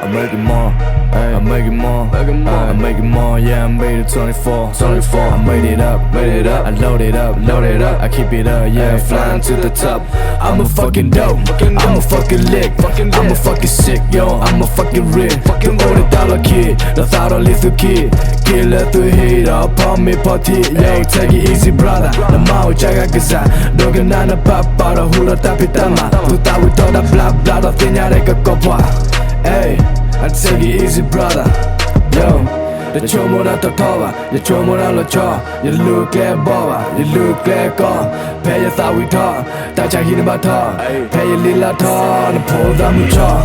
I make it more, I make it more, I make it more, yeah, I made it 24, I made it up, I load it up, I keep it up, yeah, flying to the top. I'm a fucking dope, I'm a fucking lick, I'm a fucking sick, yo, I'm a fucking rich, fucking $40 kid, the $1,000 kid, get let through heat, I'll pop me party, yo, take it easy brother, the mao jaga gaza, don't get none of pop out of hula tapitama, tu ta we talk that blah blah, the thing I take a copwa, hey, I take it easy brother, yo. The chomo da tova, the chomo da la cha, you look like baba, you look like God. Pay your thought we talk, touch a hit about talk, pay your little talk, and pull that mucha.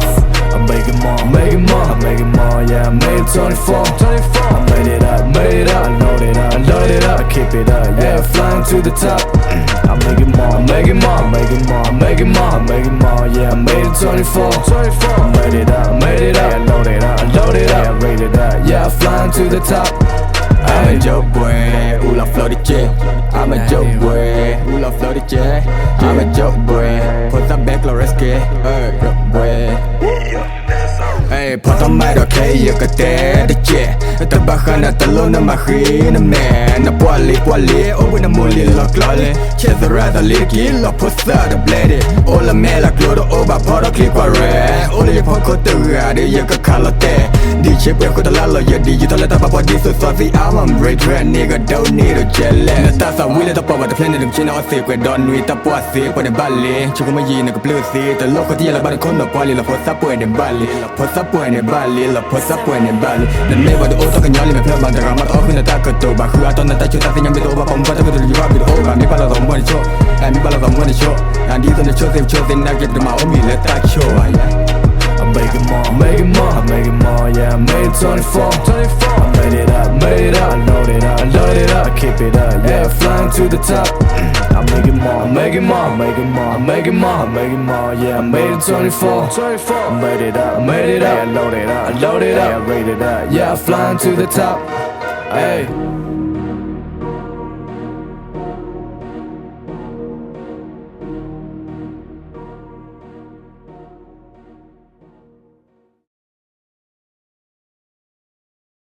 I make it more, make it more, I make it more, yeah, I made it 24, I made it up, I load it up, I keep it up, yeah, flying to the top. I make it more, I make it more, I make it more, I make it more, I make it more, yeah, I made it 24, I made it up, I load it up, yeah, I rate it up, yeah, flying to the top. I'm a joke boy, ooh la floaty jet. I'm a joke boy, ooh la floaty jet. I'm a joke boy, put some back la rescue, joke boy. Hey, put on my okay, you got that jet. The bahana, the luna, my man, the quali, oh, when the mully look lolly. Check the rather licky, lock puss out the blade. All the mail, I glue the over, pot of clip or red. Only if I cut the rad, you can color there. DJ break with the lala, your digital let up about this, so the I'm great red nigga, don't need a jelly. That's a wheel up over the planet of China, secret, don't need a pussy for the ballet. Chukumayin, a blue sea, the local deal about the corner, poly, la post up in Bali, la post up in Bali, la post up in Bali. The neighbor, the old talking yelling, the plumber, the rammer, off in the taco, but who I don't touch you, nothing bit over from whatever you have it over. Me bala on one show, and me bala on one show. And these on the show, they've chosen, I give them my own, let that show. I make it more, make it more, I make it more, yeah, I made it 24, I made it up, I load it up, I keep it up, yeah, flying to the top. I make it more, I make it more, I make it more, I make it more, I make it more, yeah, I made it 24, I made it up, yeah, I load it up, yeah, I rate it up, yeah, flying to the top. Hey.